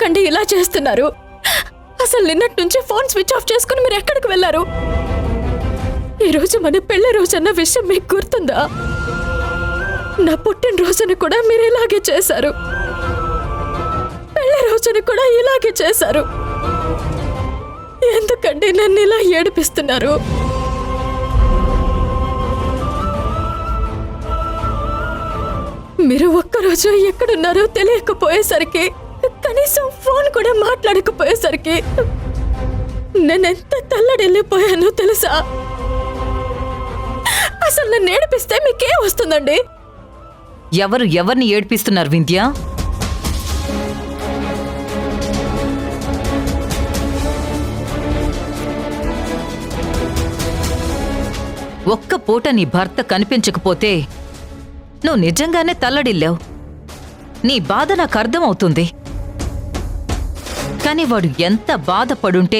ఎందుకండి ఇలా చేస్తున్నారు? అసలు నిన్నటి నుంచి ఫోన్ స్విచ్ ఆఫ్ చేసుకుని మీరు ఎక్కడికి వెళ్లారు? ఈరోజు మన పెళ్లి రోజన్న విషయం మీకు గుర్తుందా? నా పుట్టినరోజున కూడా మీరు ఇలాగే చేశారు, పెళ్లి రోజున కూడా ఇలాగే చేశారు. ఎందుకండి నన్ను ఇలా ఏడిపిస్తున్నారు? మీరు ఒక్కరోజు ఎక్కడున్నారో తెలియకపోయేసరికి, కనీసం ఫోన్ కూడా మాట్లాడకపోయేసరికి నేనెంత తల్లడిల్లిపోయానో తెలుసా? అసలు నన్ను ఏడిపిస్తే మీకేం వస్తుందండి? ఎవరు ఎవరిని ఏడిపిస్తున్నారు వింధ్య? ఒక్క పూట నీ భర్త కనిపించకపోతే నువ్వు నిజంగానే తల్లడిల్లావు. నీ బాధ నాకు అర్థమవుతుంది. కాని వాడు ఎంత బాధపడుంటే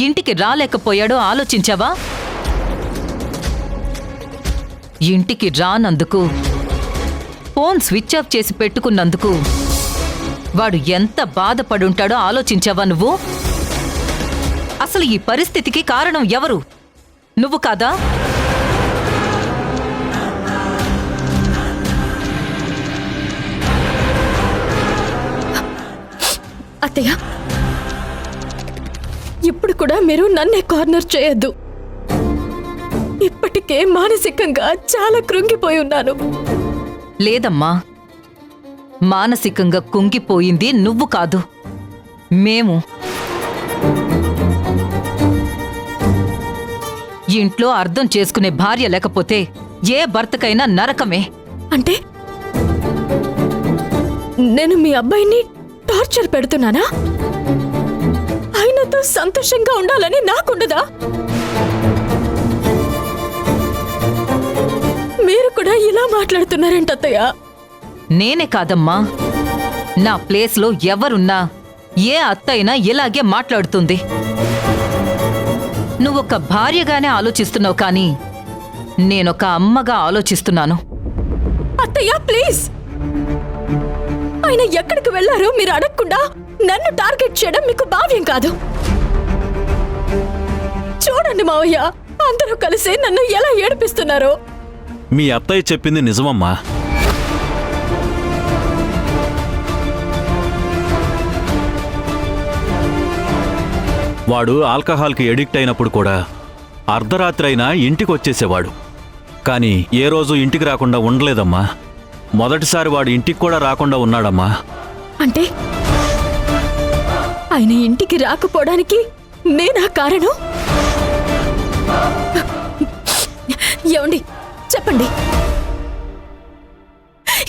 ఇంటికి రాలేకపోయాడో ఆలోచించావా? ఇంటికి రానందుకు, ఫోన్ స్విచ్ ఆఫ్ చేసి పెట్టుకున్నందుకు వాడు ఎంత బాధపడుంటాడో ఆలోచించావా నువ్వు? అసలు ఈ పరిస్థితికి కారణం ఎవరు? నువ్వు కాదా? అత్తయ్య, ఇప్పుడు కూడా మీరు నన్నే కార్నర్ చేయొద్దు. ఇప్పటికే మానసికంగా చాలా కృంగిపోయి ఉన్నాను. లేదమ్మా, మానసికంగా కుంగిపోయింది నువ్వు కాదు, మేము. ఇంట్లో అర్థం చేసుకునే భార్య లేకపోతే ఏ భర్తకైనా నరకమే. అంటే నేను మీ అబ్బాయిని టార్చర్ పెడుతున్నానా? ఆయనతో సంతోషంగా ఉండాలని నాకుండదా? మీరు కూడా ఇలా మాట్లాడుతున్నారేంటి అత్తయ్య? నేనే కాదమ్మా, నా ప్లేస్లో ఎవరున్నా ఏ అత్తైనా ఇలాగే మాట్లాడుతుంది. నువ్వొక భార్యగానే ఆలోచిస్తున్నావు కానీ నేనొక అమ్మగా ఆలోచిస్తున్నాను. అత్తయ్య ప్లీజ్, ఆయన ఎక్కడికి వెళ్లారో మీరు అడగకుండా నన్ను టార్గెట్ చేయడం మీకు భావ్యం కాదు. చూడండి మావయ్య, అందరూ కలిసి నన్ను ఎలా ఏడిపిస్తున్నారో. మీ అత్తయ్య చెప్పింది నిజమమ్మా. వాడు ఆల్కహాల్కి ఎడిక్ట్ అయినప్పుడు కూడా అర్ధరాత్రి అయినా ఇంటికి వచ్చేసేవాడు. కానీ ఏ రోజు ఇంటికి రాకుండా ఉండలేదమ్మా. మొదటిసారి వాడు ఇంటికి కూడా రాకుండా ఉన్నాడమ్మా. అంటే ఆయన ఇంటికి రాకపోవడానికి నేనా కారణం? ఏమండి చెప్పండి,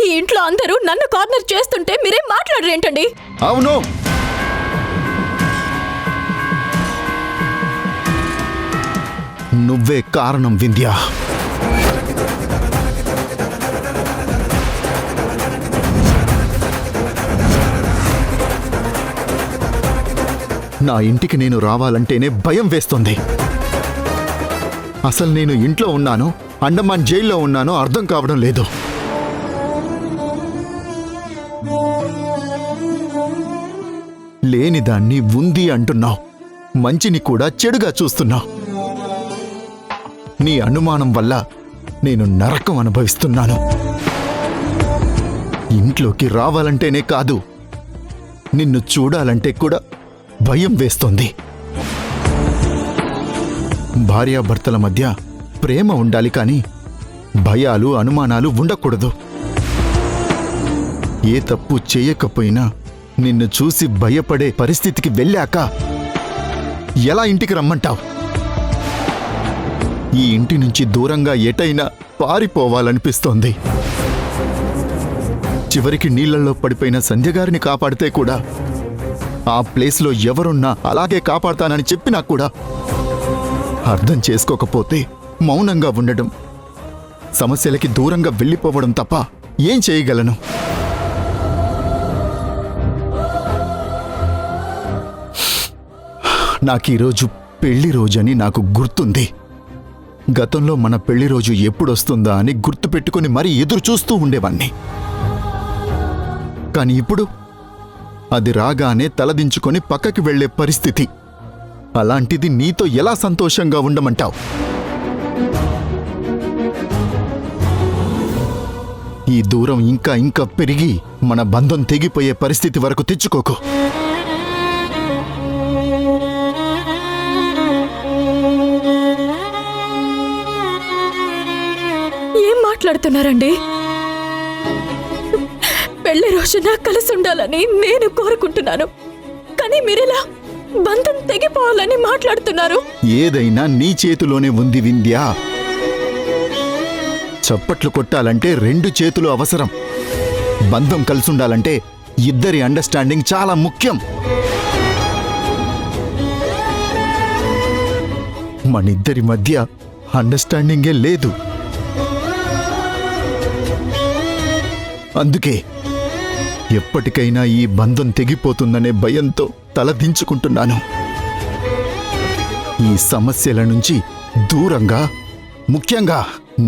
ఈ ఇంట్లో అందరూ నన్ను కార్నర్ చేస్తుంటే మీరేం మాట్లాడరేంటండి? అవును, నువ్వే కారణం వింధ్య. నా ఇంటికి నేను రావాలంటేనే భయం వేస్తుంది. అసలు నేను ఇంట్లో ఉన్నానో అండమాన్ జైల్లో ఉన్నానో అర్థం కావడం లేదు. లేనిదాన్ని ఉంది అంటున్నావు, మంచిని కూడా చెడుగా చూస్తున్నావు. నీ అనుమానం వల్ల నేను నరకం అనుభవిస్తున్నాను. ఇంట్లోకి రావాలంటేనే కాదు, నిన్ను చూడాలంటే కూడా భయం వేస్తోంది. భార్యాభర్తల మధ్య ప్రేమ ఉండాలి కానీ భయాలు అనుమానాలు ఉండకూడదు. ఏ తప్పు చేయకపోయినా నిన్ను చూసి భయపడే పరిస్థితికి వెళ్ళాక ఎలా ఇంటికి రమ్మంటావు? ఈ ఇంటి నుంచి దూరంగా ఎటైనా పారిపోవాలనిపిస్తోంది. చివరికి నీళ్లలో పడిపోయిన సంధ్యగారిని కాపాడితే కూడా, ఆ ప్లేస్లో ఎవరున్నా అలాగే కాపాడతానని చెప్పినా కూడా అర్థం చేసుకోకపోతే మౌనంగా ఉండడం, సమస్యలకి దూరంగా వెళ్ళిపోవడం తప్ప ఏం చేయగలను? నాకీరోజు పెళ్లి రోజని నాకు గుర్తుంది. గతంలో మన పెళ్లి రోజు ఎప్పుడొస్తుందా అని గుర్తుపెట్టుకుని మరీ ఎదురు చూస్తూ ఉండేవాణ్ణి. కానీ ఇప్పుడు అది రాగానే తలదించుకొని పక్కకి వెళ్లే పరిస్థితి. అలాంటిది నీతో ఎలా సంతోషంగా ఉండమంటావు? ఈ దూరం ఇంకా ఇంకా పెరిగి మన బంధం తెగిపోయే పరిస్థితి వరకు తెచ్చుకోకు. ఏం మాట్లాడుతున్నారండి? పెళ్లి రోజున కలిసి ఉండాలని నేను కోరుకుంటున్నాను, కానీ మీరెలా బంధం తెగిపోవాలని మాట్లాడుతున్నారు? ఏదైనా నీ చేతిలోనే ఉంది వింధ్యా. చప్పట్లు కొట్టాలంటే 2 చేతులు అవసరం. బంధం కలిసుండాలంటే ఇద్దరి అండర్స్టాండింగ్ చాలా ముఖ్యం. మనిద్దరి మధ్య అండర్స్టాండింగే లేదు. అందుకే ఎప్పటికైనా ఈ బంధం తెగిపోతుందనే భయంతో తలదించుకుంటున్నాను. ఈ సమస్యల నుంచి దూరంగా, ముఖ్యంగా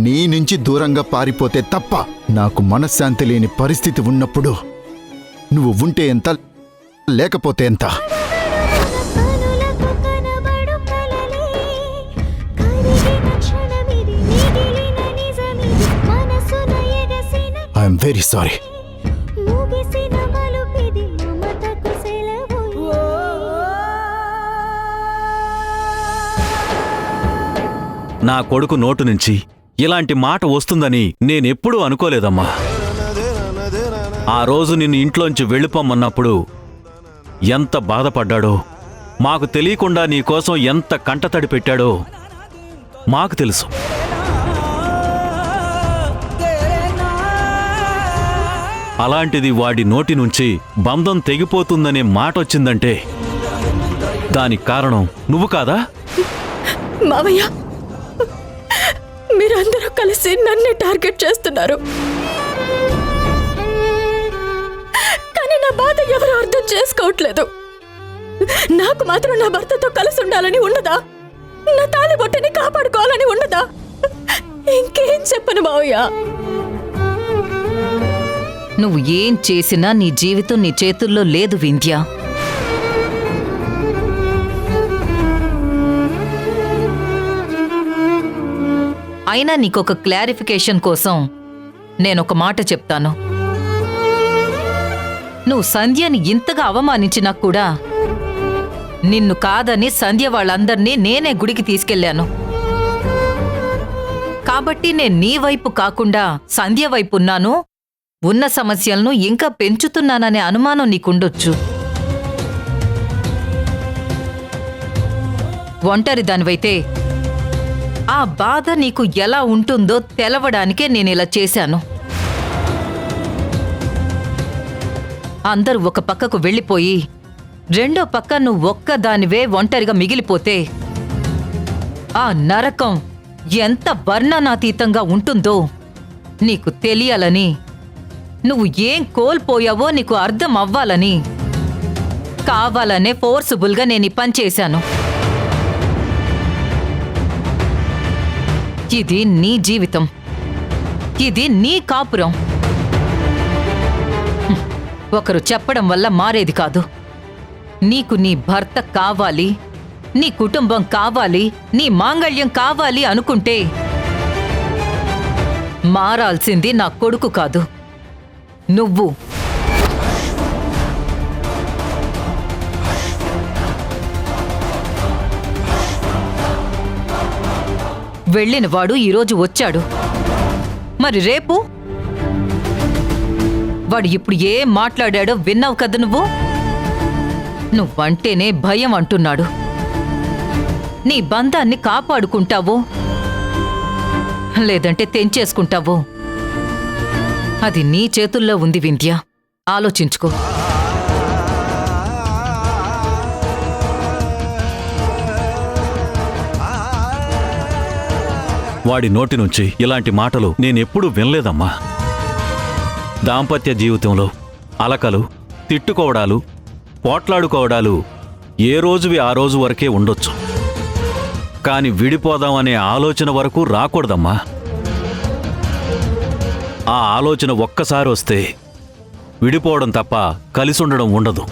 నీ నుంచి దూరంగా పారిపోతే తప్ప నాకు మనశ్శాంతి లేని పరిస్థితి ఉన్నప్పుడు నువ్వు ఉంటే ఎంత, లేకపోతే ఎంత. I'm very sorry. నా కొడుకు నోటు నుంచి ఇలాంటి మాట వస్తుందని నేనెప్పుడూ అనుకోలేదమ్మా. ఆ రోజు నిన్ను ఇంట్లోంచి వెళ్ళిపోమన్నప్పుడు ఎంత బాధపడ్డాడో, మాకు తెలియకుండా నీకోసం ఎంత కంటతడి పెట్టాడో మాకు తెలుసు. అలాంటిది వాడి నోటి నుంచి బంధం తెగిపోతుందనే మాట వచ్చిందంటే దానికి కారణం నువ్వు కాదా? మావయ్య, మీరందరూ కలిసి నన్నే టార్గెట్ చేస్తున్నారు, కానీ నా బాధ ఎవరు అర్థం చేసుకోవట్లేదు. నాకు మాత్రం నా భర్తతో కలిసి ఉండాలని ఉండదా? నా తాళిబొట్టుని కాపాడుకోవాలని ఉండదా? ఇంకేం చెప్పను మావయ్య. నువ్వు ఏం చేసినా నీ జీవితం నీ చేతుల్లో లేదు వింధ్య. అయినా నీకొక క్లారిఫికేషన్ కోసం నేనొక మాట చెప్తాను. నువ్వు సంధ్యని ఇంతగా అవమానించినా కూడా నిన్ను కాదని సంధ్య వాళ్ళందర్నీ నేనే గుడికి తీసుకెళ్లాను. కాబట్టి నేను నీ వైపు కాకుండా సంధ్య వైపు ఉన్నాను. ఉన్న సమస్యలను ఇంకా పెంచుతున్నాననే అనుమానం నీకుండొచ్చు. ఒంటరి దానివైతే ఆ బాధ నీకు ఎలా ఉంటుందో తెలవడానికే నేనిలా చేశాను. అందరూ ఒక పక్కకు వెళ్ళిపోయి రెండో పక్క నువ్వు ఒక్కదానివే ఒంటరిగా మిగిలిపోతే ఆ నరకం ఎంత వర్ణనాతీతంగా ఉంటుందో నీకు తెలియాలని, నువ్వు ఏం కోల్పోయావో నీకు అర్థం అవ్వాలని కావాలనే ఫోర్సుబుల్గా నేను ఈ పని చేశాను. ఇది నీ జీవితం, ఇది నీ కాపురం. ఒకరు చెప్పడం వల్ల మారేది కాదు. నీకు నీ భర్త కావాలి, నీ కుటుంబం కావాలి, నీ మాంగళ్యం కావాలి అనుకుంటే మారాల్సింది నా కొడుకు కాదు, నువ్వు. వెళ్ళినవాడు ఈరోజు వచ్చాడు, మరి రేపు? వాడు ఇప్పుడు ఏం మాట్లాడాడో విన్నావు కదా నువ్వు? నువ్వంటేనే భయం అంటున్నాడు. నీ బంధాన్ని కాపాడుకుంటావో లేదంటే తెంచేసుకుంటావో అది నీ చేతుల్లో ఉంది వింధ్య. ఆలోచించుకో. వాడి నోటి నుంచి ఇలాంటి మాటలు నేనెప్పుడూ వినలేదమ్మా. దాంపత్య జీవితంలో అలకలు, తిట్టుకోవడాలు, పోట్లాడుకోవడాలు ఏ రోజువి ఆ రోజు వరకే ఉండొచ్చు, కాని విడిపోదామనే ఆలోచన వరకు రాకూడదమ్మా. ఆ ఆలోచన ఒక్కసారి వస్తే విడిపోవడం తప్ప కలిసి ఉండడం ఉండదు.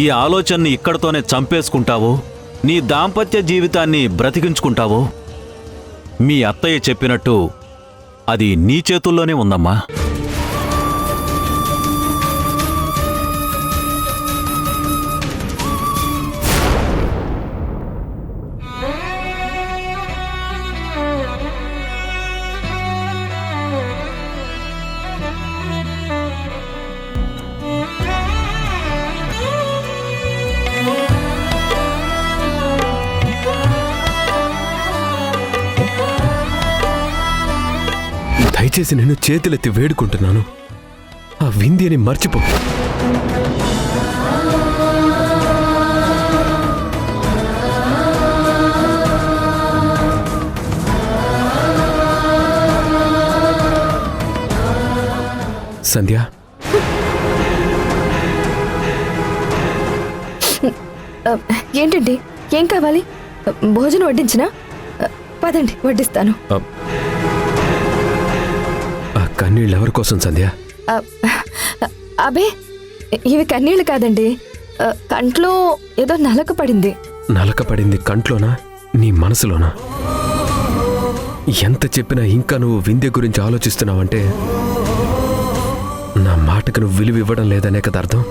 ఈ ఆలోచనని ఇక్కడతోనే చంపేసుకుంటావో, నీ దాంపత్య జీవితాన్ని బ్రతికించుకుంటావో మీ అత్తయ్య చెప్పినట్టు అది నీ చేతుల్లోనే ఉందమ్మా. దయచేసి నేను చేతులెత్తి వేడుకుంటున్నాను, ఆ వింధ్యని మర్చిపో. సంధ్య, ఏంటండి, ఏం కావాలి? భోజనం వడ్డించినా? పదండి, వడ్డిస్తాను. ఆ కన్నీళ్ళు ఎవరి కోసం సంధ్య? అబే, ఇవి కన్నీళ్ళు కాదండి, కంట్లో ఏదో నలక పడింది. నలక పడింది కంట్లోనా, నీ మనసులోనా? ఎంత చెప్పినా ఇంకా నువ్వు వింధ్య గురించి ఆలోచిస్తున్నావంటే నా మాటకు నువ్వు విలువ ఇవ్వడం లేదనే కదా అర్థం.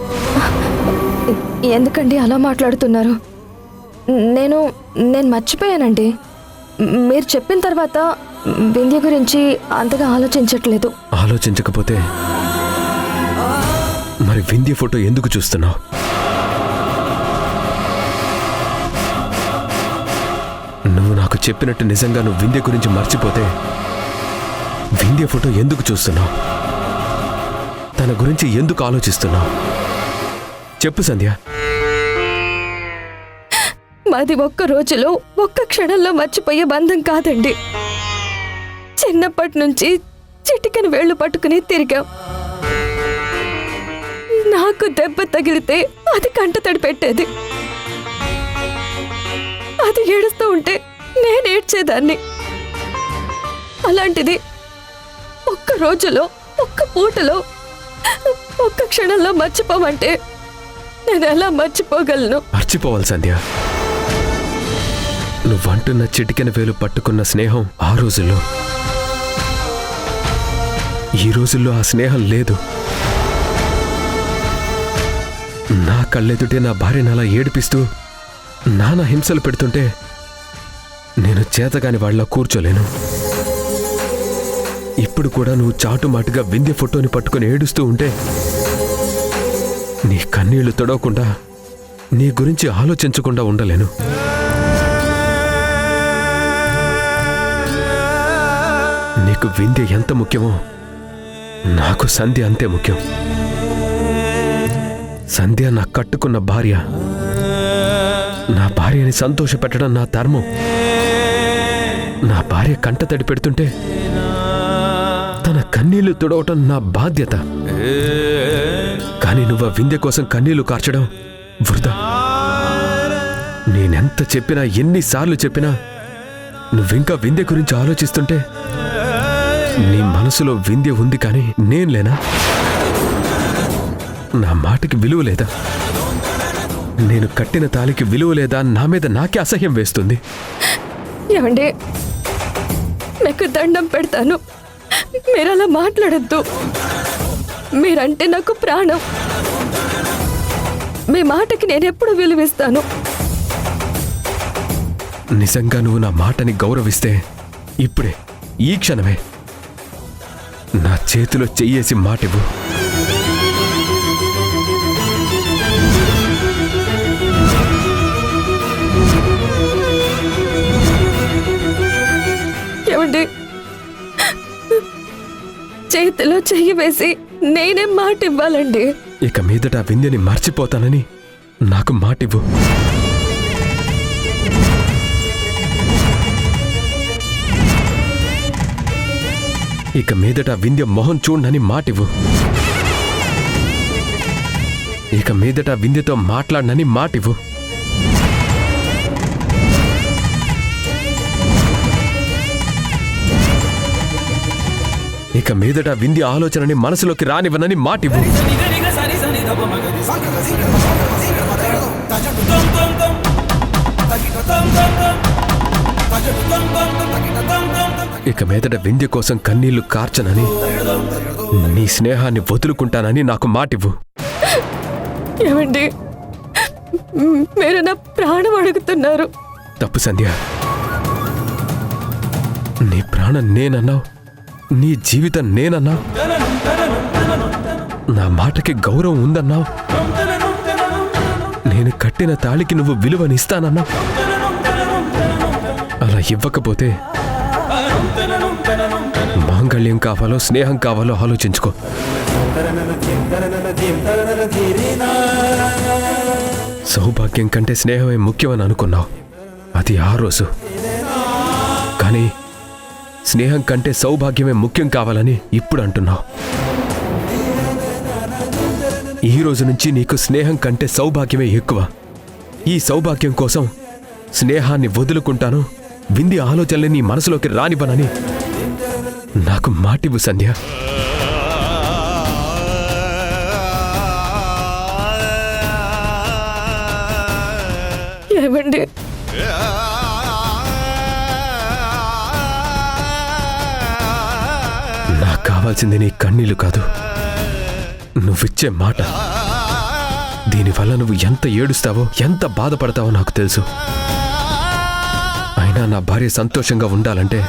ఎందుకండి అలా మాట్లాడుతున్నారు? నేను మర్చిపోయానండి. మీరు చెప్పిన తర్వాత వింధ్య గురించి అంతగా ఆలోచించట్లేదు. ఆలోచించకపోతే మరి వింధ్య ఫోటో ఎందుకు చూస్తున్నావు? నువ్వు నాకు చెప్పినట్టు నిజంగా నువ్వు వింధ్య గురించి మర్చిపోతే వింధ్య ఫోటో ఎందుకు చూస్తున్నావు? తన గురించి ఎందుకు ఆలోచిస్తున్నావు? చెప్పు సంధ్య. మాది ఒక్క రోజులో ఒక్క క్షణంలో మర్చిపోయే బంధం కాదండి. చిన్నప్పటి నుంచి చిటికని వేళ్లు పట్టుకుని తిరిగాం. నాకు దెబ్బ తగిలితే అది కంటతడి పెట్టేది. అది ఏడుస్తూ ఉంటే నేను ఏడ్చేదాన్ని. అలాంటిది ఒక్క రోజులో, ఒక్క పూటలో, ఒక్క క్షణంలో మర్చిపోమంటే నేను ఎలా మర్చిపోగలను? మర్చిపోవాలి సంధ్య. నువ్వంటున్న చిటికెన వేలు పట్టుకున్న స్నేహం ఆ రోజుల్లో. ఈ రోజుల్లో ఆ స్నేహం లేదు. నా కళ్ళెదుటే నా భార్యను అలా ఏడిపిస్తూ నానా హింసలు పెడుతుంటే నేను చేతగాని వాళ్ళ కూర్చోలేను. ఇప్పుడు కూడా నువ్వు చాటుమాటుగా వింధ్య ఫోటోని పట్టుకుని ఏడుస్తూ ఉంటే నీ కన్నీళ్లు తొడవకుండా, నీ గురించి ఆలోచించకుండా ఉండలేను. నీకు వింధ్య ఎంత ముఖ్యమో నాకు సంధ్య అంతే ముఖ్యం. సంధ్య నా కట్టుకున్న భార్య. నా భార్యని సంతోషపెట్టడం నా ధర్మం. నా భార్య కంటతడి పెడుతుంటే తన కన్నీళ్లు తుడవటం నా బాధ్యత. కానీ నువ్వు ఆ వింధ్య కోసం కన్నీళ్లు కార్చడం వృధా. నేనెంత చెప్పినా, ఎన్నిసార్లు చెప్పినా నువ్వింకా వింధ్య గురించి ఆలోచిస్తుంటే నీ మనసులో వింధ్య ఉంది, కానీ నేను లేనా? నా మాటకి విలువ లేదా? నేను కట్టిన తాలికి విలువ లేదా? నా మీద నాకే అసహ్యం వేస్తుంది. ఏమండి, మీకు దండం పెడతాను, మీరు అలా మాట్లాడద్దు. మీరంటే నాకు ప్రాణం. మీ మాటకి నేను ఎప్పుడు విలువిస్తాను. నిజంగా నువ్వు నా మాటని గౌరవిస్తే ఇప్పుడే, ఈ క్షణమే నా చేతిలో చెయ్యేసి మాటివ్వు. ఏమండి, చేతిలో చెయ్యి వేసి నేనేం మాట ఇవ్వాలండి? ఇక మీదట ఆ వింధ్యని మర్చిపోతానని నాకు మాటివ్వు. ఇక మీదట వింధ్య మొహం చూడనని మాటివ్వు. ఇక మీదట వింధ్యతో మాట్లాడనని మాటివ్వు. ఇక మీదట వింధ్య ఆలోచనని మనసులోకి రానివ్వనని మాటివ్వు. ఇక మీదట వింధ్య కోసం కన్నీళ్లు కార్చనని, నీ స్నేహాన్ని వదులుకుంటానని నాకు మాటివ్వు. ఏమండి, మీరు నా ప్రాణం అడుగుతున్నారు. తప్పు సంధ్య. నీ ప్రాణం నేనన్నావు, నీ జీవితం నేనన్నావు, నా మాటకి గౌరవం ఉందన్నావు, నేను కట్టిన తాళికి నువ్వు విలువనిస్తానన్నావు. అలా ఇవ్వకపోతే మాంగళ్యం కావాలో స్నేహం కావాలో ఆలోచించుకో. సౌభాగ్యం కంటే స్నేహమే ముఖ్యమని అనుకున్నావు, అది ఆ రోజు. కానీ స్నేహం కంటే సౌభాగ్యమే ముఖ్యం కావాలని ఇప్పుడు అంటున్నావు. ఈ రోజు నుంచి నీకు స్నేహం కంటే సౌభాగ్యమే ఎక్కువ. ఈ సౌభాగ్యం కోసం స్నేహాన్ని వదులుకుంటాను, వింధ్య ఆలోచనల్ని నీ మనసులోకి రానివ్వనని నాకు మాటివ్వు సంధ్య. ఏమండి, నాకు కావాల్సింది నీ కన్నీళ్లు కాదు, నువ్విచ్చే మాట. దీనివల్ల నువ్వు ఎంత ఏడుస్తావో, ఎంత బాధపడతావో నాకు తెలుసు. అయినా నా భార్య సంతోషంగా ఉండాలంటే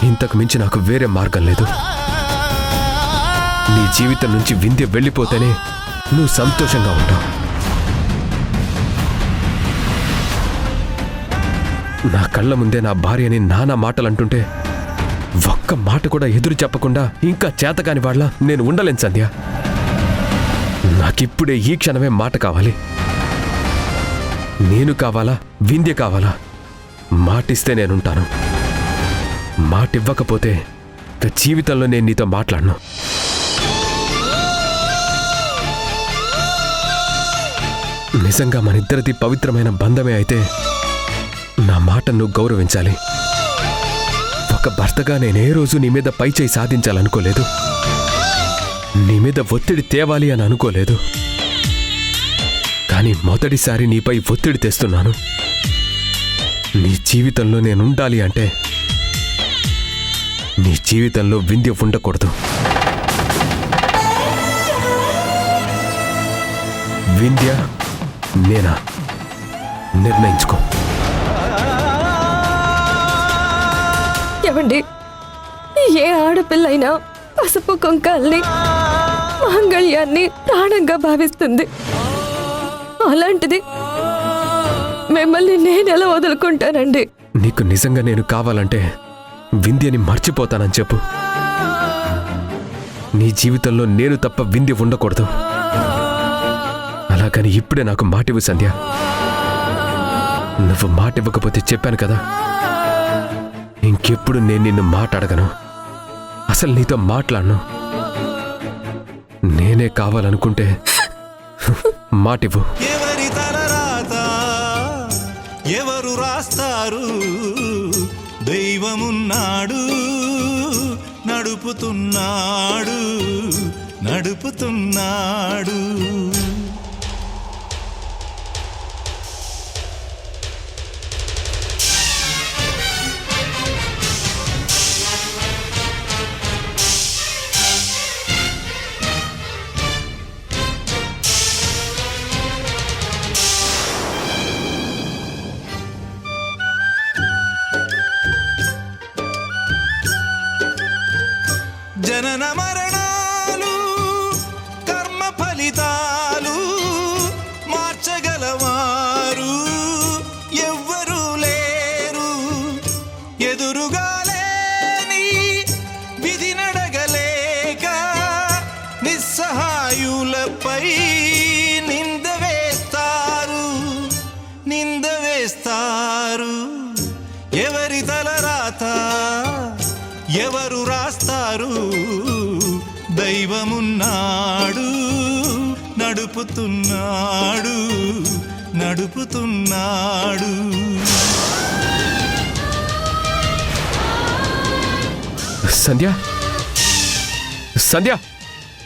ఇంతకు మించి నాకు వేరే మార్గం లేదు. నీ జీవితం నుంచి వింధ్య వెళ్ళిపోతేనే నువ్వు సంతోషంగా ఉంటావు. నా కళ్ళ ముందే నా భార్యని నానా మాటలంటుంటే ఒక్క మాట కూడా ఎదురు చెప్పకుండా ఇంకా చేతకాని వాళ్ళ నేను ఉండలేను సంధ్య. నాకిప్పుడే ఈ క్షణమే మాట కావాలి. నేను కావాలా, వింధ్య కావాలా? మాటిస్తే నేనుంటాను. మాటివ్వకపోతే ఇక జీవితంలో నేను నీతో మాట్లాడను. నిజంగా మనిద్దరిది పవిత్రమైన బంధమే అయితే నా మాట నువ్వు గౌరవించాలి. ఒక భర్తగా నేనే రోజు నీ మీద పైచేయి సాధించాలనుకోలేదు, నీ మీద ఒత్తిడి తేవాలి అని అనుకోలేదు. కానీ మొదటిసారి నీపై ఒత్తిడి తెస్తున్నాను. నీ జీవితంలో నేనుండాలి అంటే నీ జీవితంలో వింధ్య ఉండకూడదు. వింధ్య నేనా? నిర్ణయించుకో. ఏమండి, ఏ ఆడపిల్లైనా పసుపు కుంకాల్ని, మాంగళ్యాన్ని ప్రాణంగా భావిస్తుంది. అలాంటిది మిమ్మల్ని నేనెలా వదులుకుంటానండి? నీకు నిజంగా నేను కావాలంటే వింధ్యని మర్చిపోతానని చెప్పు. నీ జీవితంలో నేను తప్ప వింధ్య ఉండకూడదు. అలాగని ఇప్పుడే నాకు మాటివ్వు సంధ్య. నువ్వు మాటివ్వకపోతే చెప్పాను కదా, ఇంకెప్పుడు నేను నిన్ను మాట్లాడగను, అసలు నీతో మాట్లాడను. నేనే కావాలనుకుంటే మాటివ్వు. ఎవరి తలరాత ఎవరు రాస్తారు? దైవమున్నాడు, నడుపుతున్నాడు, నడుపుతున్నాడు. జనన మరణాలు కర్మ ఫలితాలు మార్చగలవారు ఎవ్వరూ లేరు. ఎదురుగా లేని విధి నడగలేక నిస్సహాయులపై నింద వేస్తారు, నింద వేస్తారు. ఎవరి తలరాత ఎవరు రాస్తారు? దైవమున్నాడు, నడుపుతున్నాడు, నడుపుతున్నాడు. సంధ్య, సంధ్య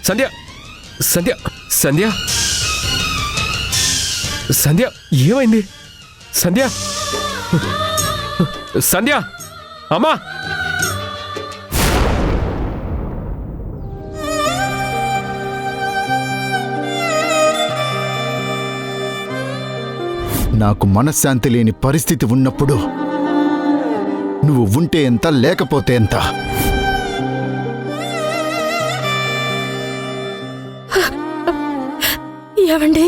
సంధ్య సంధ్య సంధ్య సంధ్య ఏమైంది? సంధ్య సంధ్య అమ్మా! నాకు మనశ్శాంతి లేని పరిస్థితి ఉన్నప్పుడు నువ్వు ఉంటే ఎంత లేకపోతే ఎంత? ఏవండి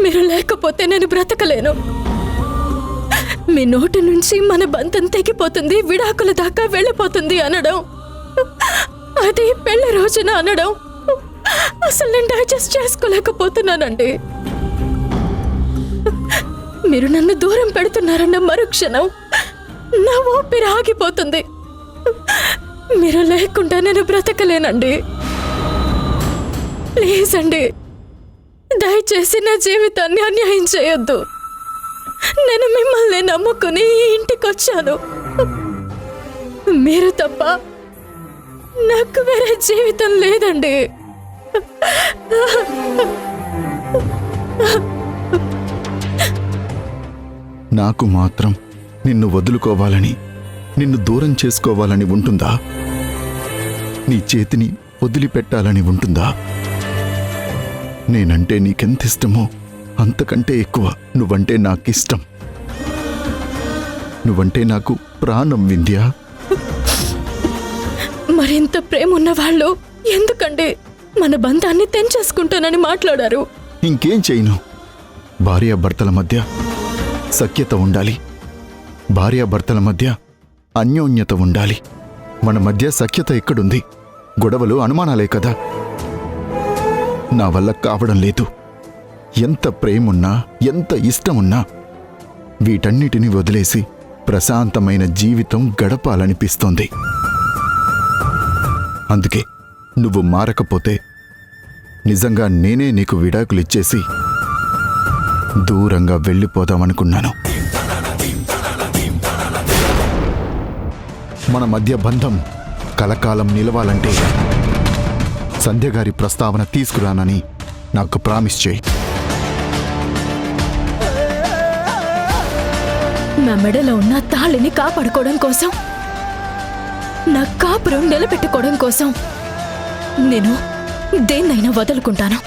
మీరు లేకపోతే నేను బ్రతకలేను. మీ నోటి నుంచి మన బంధం తెగిపోతుంది, విడాకుల దాకా వెళ్ళిపోతుంది అనడం, అది పెళ్లి రోజున అనడం అసలు నేను డైజెస్ట్ చేసుకోలేకపోతున్నానండి. మీరు నన్ను దూరం పెడుతున్నారన్న మరుక్షణం నా ఊపిరి ఆగిపోతుంది. మీరు లేకుండా నేను బ్రతకలేనండి. ప్లీజ్ అండి, దయచేసి నా జీవితాన్ని అన్యాయం చేయొద్దు. నేను మిమ్మల్ని నమ్ముకుని ఈ ఇంటికి వచ్చాను. మీరు తప్ప నాకు వేరే జీవితం లేదండి. నాకు మాత్రం నిన్ను వదులుకోవాలని, నిన్ను దూరం చేసుకోవాలని ఉంటుందా? నీ చేతిని వదిలిపెట్టాలని ఉంటుందా? నేనంటే నీకెంత ఇష్టమో అంతకంటే ఎక్కువ నువ్వంటే నాకిష్టం. నువ్వంటే నాకు ప్రాణం వింధ్య. మరింత ప్రేమ ఉన్న వాళ్ళు ఎందుకండి మన బంధాన్ని తెంచేసుకుంటానని మాట్లాడారు? ఇంకేం చేయను. భార్యాభర్తల మధ్య సఖ్యత ఉండాలి. భార్యాభర్తల మధ్య అన్యోన్యత ఉండాలి. మన మధ్య సఖ్యత ఎక్కడుంది? గొడవలు, అనుమానాలే కదా. నా వల్ల కావడం లేదు. ఎంత ప్రేమున్నా, ఎంత ఇష్టమున్నా వీటన్నిటిని వదిలేసి ప్రశాంతమైన జీవితం గడపాలనిపిస్తోంది. అందుకే నువ్వు మారకపోతే నిజంగా నేనే నీకు విడాకులిచ్చేసి దూరంగా వెళ్ళిపోదామనుకున్నాను. మన మధ్య బంధం కలకాలం నిలవాలంటే సంధ్యగారి ప్రస్తావన తీసుకురానని నాకు ప్రామిస్ చేయి. నా మెడలో ఉన్న తాళిని కాపాడుకోవడం కోసం, నా కాపురం నిలబెట్టుకోవడం కోసం నేను దేన్నైనా వదులుకుంటాను.